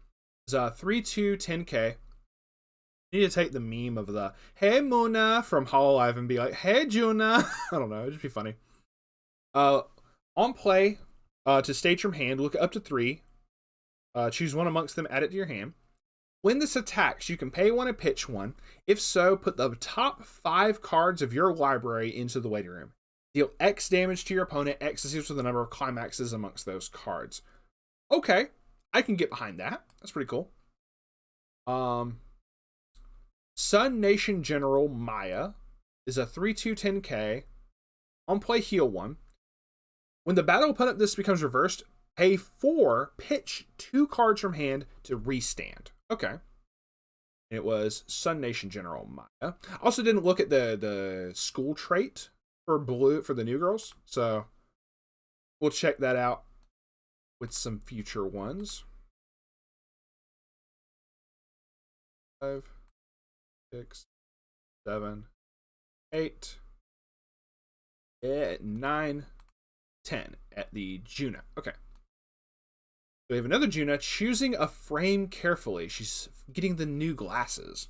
Is 3210k. You need to take the meme of the "Hey Mona" from Hololive and be like, "Hey Juna." I don't know. It'd just be funny. On play, to stage from hand, look up to 3. Choose one amongst them, add it to your hand. When this attacks, you can pay 1 and pitch 1. If so, put the top 5 cards of your library into the waiting room. Deal X damage to your opponent. X is equal to the number of climaxes amongst those cards. Okay, I can get behind that. That's pretty cool. Sun Nation General Maya is a 3210k. On play, heal 1. When the battle opponent this becomes reversed, pay 4, pitch 2 cards from hand to restand. Okay. It was Sun Nation General Maya. Also didn't look at the school trait for blue for the new girls, so we'll check that out with some future ones. 5, 6, 7, 8, 9, 10 at the Juna. Okay. We have another Juna, choosing a frame carefully. She's getting the new glasses.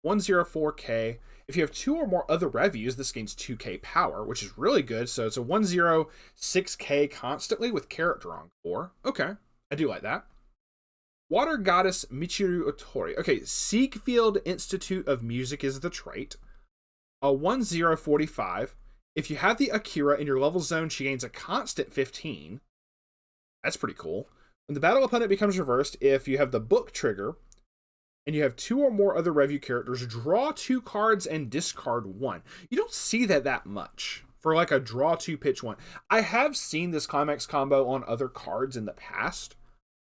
104k. If you have 2 or more other Revues, this gains 2k power, which is really good. So it's a 106k constantly with character encore. Okay, I do like that. Water Goddess Michiru Otori. Okay, Siegfried Institute of Music is the trait. A 1045. If you have the Akira in your level zone, she gains a constant 15. That's pretty cool. When the battle opponent becomes reversed, if you have the book trigger, and you have 2 or more other Revue characters, draw 2 cards and discard 1. You don't see that much for like a draw 2, pitch 1. I have seen this Climax combo on other cards in the past,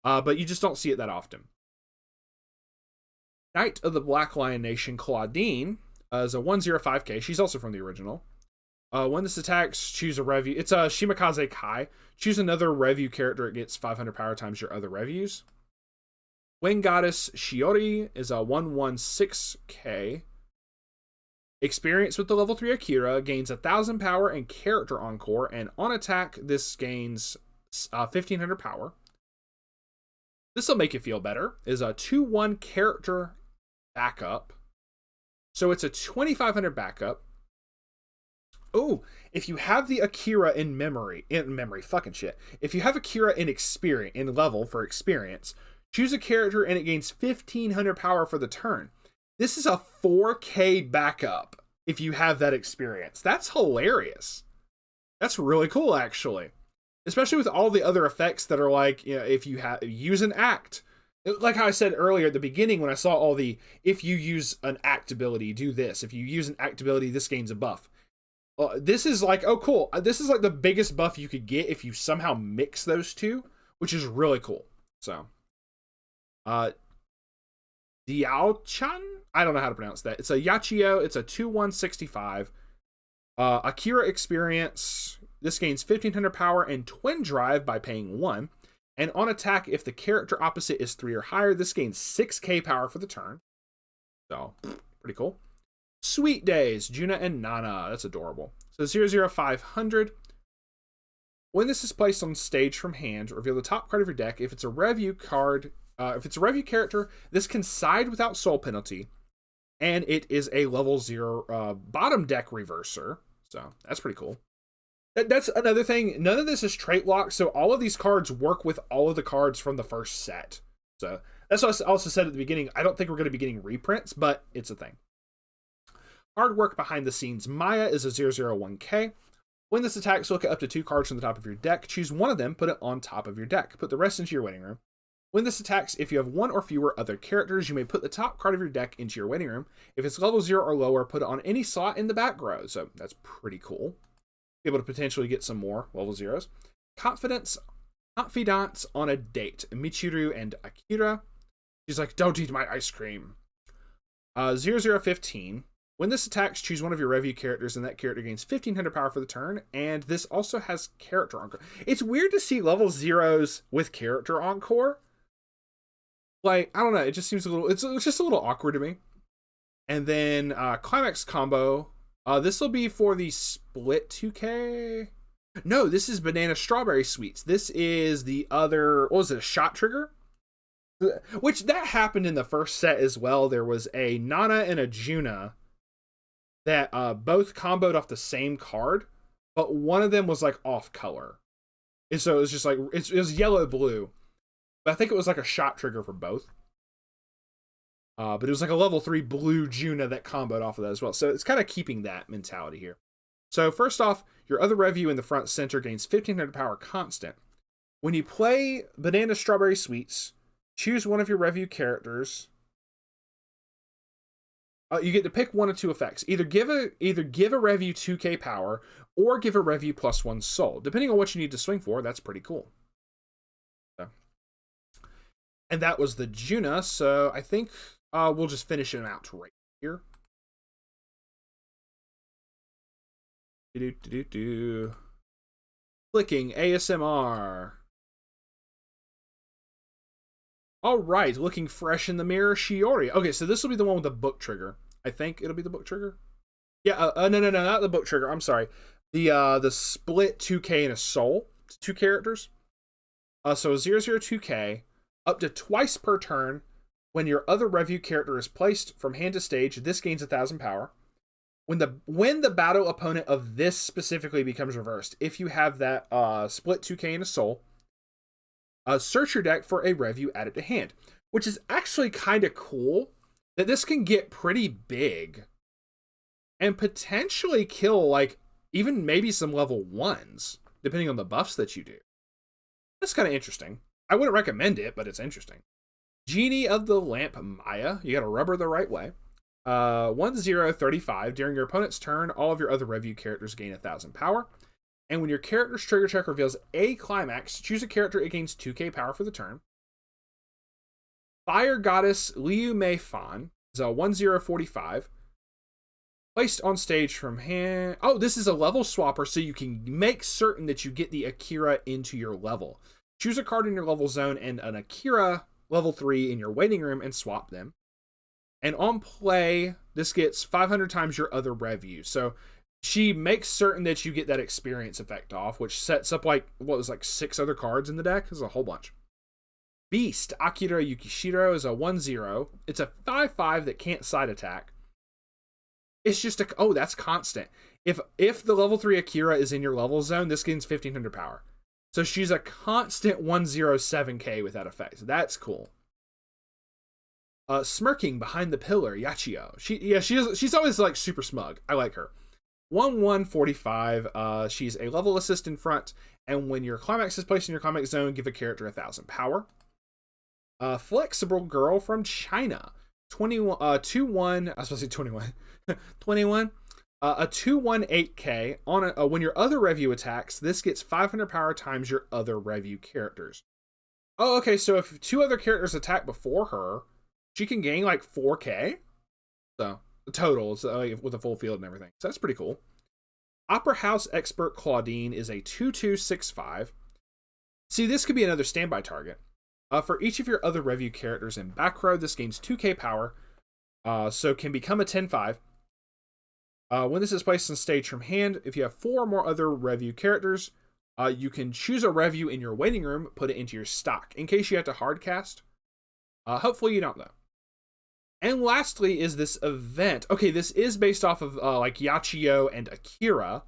but you just don't see it that often. Knight of the Black Lion Nation, Claudine, is a 1/0/5K. She's also from the original. When this attacks, choose a Revue. It's a Shimakaze Kai. Choose another Revue character. It gets 500 power times your other Revues. Wind Goddess Shiori is a 1/6K. Experience with the level 3 Akira, gains 1,000 power and character encore, and on attack, this gains 1,500 power. This will make you feel better. Is a 2/1 character backup. So it's a 2,500 backup. Oh, if you have the Akira in memory, fucking shit. If you have Akira in experience, in level for experience, choose a character and it gains 1,500 power for the turn. This is a 4K backup if you have that experience. That's hilarious. That's really cool, actually. Especially with all the other effects that are like, you know, if you use an act. Like how I said earlier at the beginning when I saw all the, if you use an act ability, do this. If you use an act ability, this gains a buff. This is like, oh, cool. This is like the biggest buff you could get if you somehow mix those two, which is really cool. So. Diao-chan? I don't know how to pronounce that. It's a Yachio. It's a 2/165. Akira experience. This gains 1,500 power and twin drive by paying 1. And on attack, if the character opposite is 3 or higher, this gains 6k power for the turn. So, pretty cool. Sweet Days, Juna and Nana. That's adorable. So 0/500. When this is placed on stage from hand, reveal the top card of your deck. If it's a Revue card, if it's a Revue character, this can side without soul penalty. And it is a level 0 bottom deck reverser. So that's pretty cool. That's another thing. None of this is trait locked, so all of these cards work with all of the cards from the first set. So that's what I also said at the beginning. I don't think we're going to be getting reprints, but it's a thing. Hard work behind the scenes. Maya is a 0/1K. When this attacks, look at up to 2 cards from the top of your deck. Choose one of them, put it on top of your deck. Put the rest into your waiting room. When this attacks, if you have 1 or fewer other characters, you may put the top card of your deck into your waiting room. If it's level 0 or lower, put it on any slot in the back row. So that's pretty cool. Be able to potentially get some more level 0s. Confidants on a date. Michiru and Akira. She's like, don't eat my ice cream. 0/15. When this attacks, choose one of your Revue characters, and that character gains 1,500 power for the turn. And this also has character encore. It's weird to see level 0s with character encore. Like, I don't know. It just seems a little. It's just a little awkward to me. And then Climax combo. This will be for the split 2K. No, this is Banana Strawberry Sweets. This is the other. What was it? A shot trigger? Which that happened in the first set as well. There was a Nana and a Juna that both comboed off the same card, but one of them was like off color. And so it was just like, it was yellow-blue. But I think it was like a shot trigger for both. But it was like a level 3 blue Juna that comboed off of that as well. So it's kind of keeping that mentality here. So first off, your other Revue in the front center gains 1,500 power constant. When you play Banana Strawberry Sweets, choose one of your Revue characters. You get to pick one of 2 effects. Either give a Revue 2k power, or give a Revue +1 soul. Depending on what you need to swing for, that's pretty cool. So. And that was the Juna, so I think we'll just finish it out right here. Clicking ASMR. All right, looking fresh in the mirror, Shiori. Okay, so this will be the one with the book trigger. I think it'll be the book trigger. Yeah, no, not the book trigger. I'm sorry. The split 2K and a soul, 2 characters. So 0/2K, up to twice per turn. When your other Revue character is placed from hand to stage, this gains 1,000 power. When the battle opponent of this specifically becomes reversed, if you have that split 2K and a soul, search your deck for a Revue added to hand, which is actually kind of cool that this can get pretty big and potentially kill like even maybe some level 1s, depending on the buffs that you do. That's kind of interesting. I wouldn't recommend it, but it's interesting. Genie of the Lamp Maya. You gotta rub her the right way. 1035. During your opponent's turn, all of your other Revue characters gain 1,000 power. And when your character's trigger check reveals a climax, choose a character, it gains 2k power for the turn. Fire Goddess Liu Mei Fan is a 1045. Placed on stage from hand. Oh, this is a level swapper, so you can make certain that you get the Akira into your level. Choose a card in your level zone and an Akira level 3 in your waiting room and swap them. And on play, this gets 500 times your other Revue. So she makes certain that you get that experience effect off, which sets up like, what was like 6 other cards in the deck? There's a whole bunch. Beast Akira Yukishiro is a 1/0. It's a 5/5 that can't side attack. It's just oh, that's constant. If the level 3 Akira is in your level zone, this gains 1500 power. So she's a constant 107k with that effect. That's cool. Smirking behind the pillar, Yachio. She's always like super smug. I like her. 1145. She's a level assist in front, and when your climax is placed in your climax zone, give a character 1,000 power. Flexible girl from China. 21 2-1. I was supposed to say 21. 21. A 2/1/8k on when your other Revue attacks, this gets 500 power times your other Revue characters. Oh, okay, so if 2 other characters attack before her, she can gain like 4k. So the total is with a full field and everything. So that's pretty cool. Opera House Expert Claudine is a 2/2/6/5. See, this could be another standby target. For each of your other Revue characters in back row, this gains 2k power, so can become a 10/5. When this is placed on stage from hand, if you have 4 or more other Revue characters, you can choose a Revue in your waiting room, put it into your stock, in case you have to hard cast. Hopefully you don't, though. And lastly is this event. Okay, this is based off of like Yachio and Akira.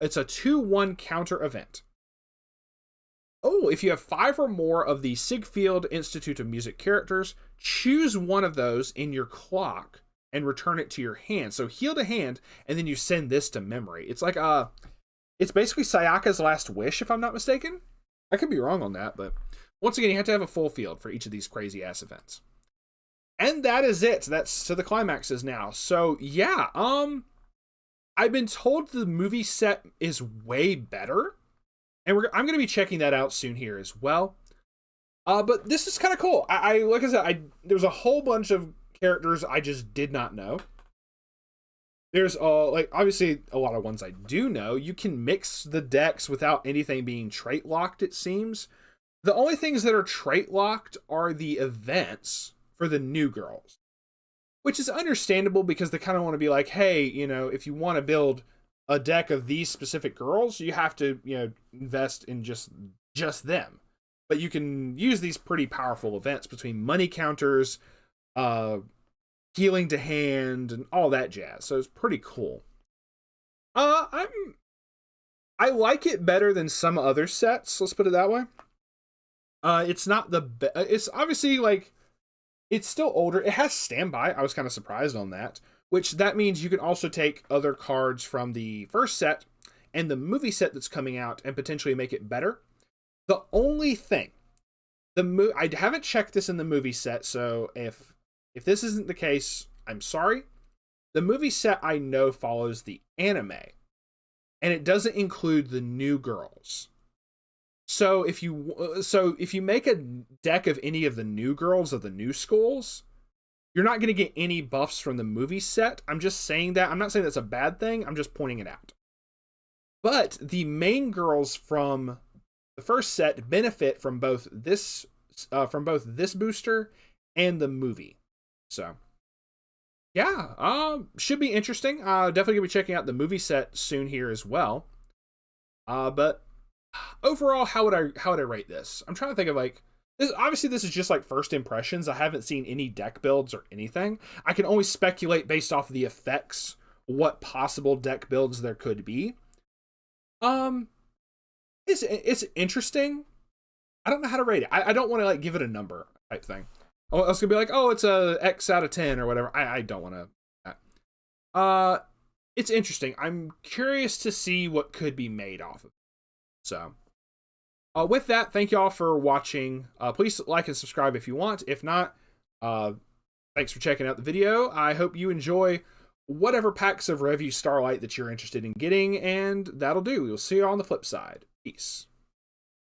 It's a 2/1 counter event. Oh, if you have 5 or more of the Siegfried Institute of Music characters, choose one of those in your clock and return it to your hand. So heal to hand, and then you send this to memory. It's like it's basically Sayaka's Last Wish, if I'm not mistaken. I could be wrong on that, but once again, you have to have a full field for each of these crazy ass events. And that is it. That's to the climaxes now. So yeah, I've been told the movie set is way better, and I'm going to be checking that out soon here as well. But this is kind of cool. I like I said, there's a whole bunch of characters I just did not know. There's like obviously a lot of ones I do know. You can mix the decks without anything being trait locked, it seems. The only things that are trait locked are the events for the new girls, which is understandable because they kind of want to be like, hey, you know, if you want to build a deck of these specific girls, you have to, you know, invest in just them. But you can use these pretty powerful events between money counters, healing to hand, and all that jazz. So it's pretty cool. I like it better than some other sets. Let's put it that way. It's not the best. It's obviously like it's still older. It has standby. I was kind of surprised on that. Which that means you can also take other cards from the first set and the movie set that's coming out and potentially make it better. The only thing, I haven't checked this in the movie set, so if this isn't the case, I'm sorry. The movie set I know follows the anime, and it doesn't include the new girls. So if you make a deck of any of the new girls of the new schools, you're not going to get any buffs from the movie set. I'm just saying that. I'm not saying that's a bad thing. I'm just pointing it out. But the main girls from the first set benefit from both this booster and the movie. So, yeah, should be interesting. Definitely gonna be checking out the movie set soon here as well. But overall, how would I rate this? I'm trying to think of like this. Obviously, this is just like first impressions. I haven't seen any deck builds or anything. I can only speculate based off of the effects what possible deck builds there could be. It's interesting. I don't know how to rate it. I don't want to like give it a number type thing. I was gonna be like, oh, it's a X out of 10 or whatever. I don't want to. it's interesting. I'm curious to see what could be made off of it. So, with that, thank y'all for watching. Please like and subscribe if you want. If not, thanks for checking out the video. I hope you enjoy whatever packs of Revue Starlight that you're interested in getting, and that'll do. We'll see you on the flip side. Peace.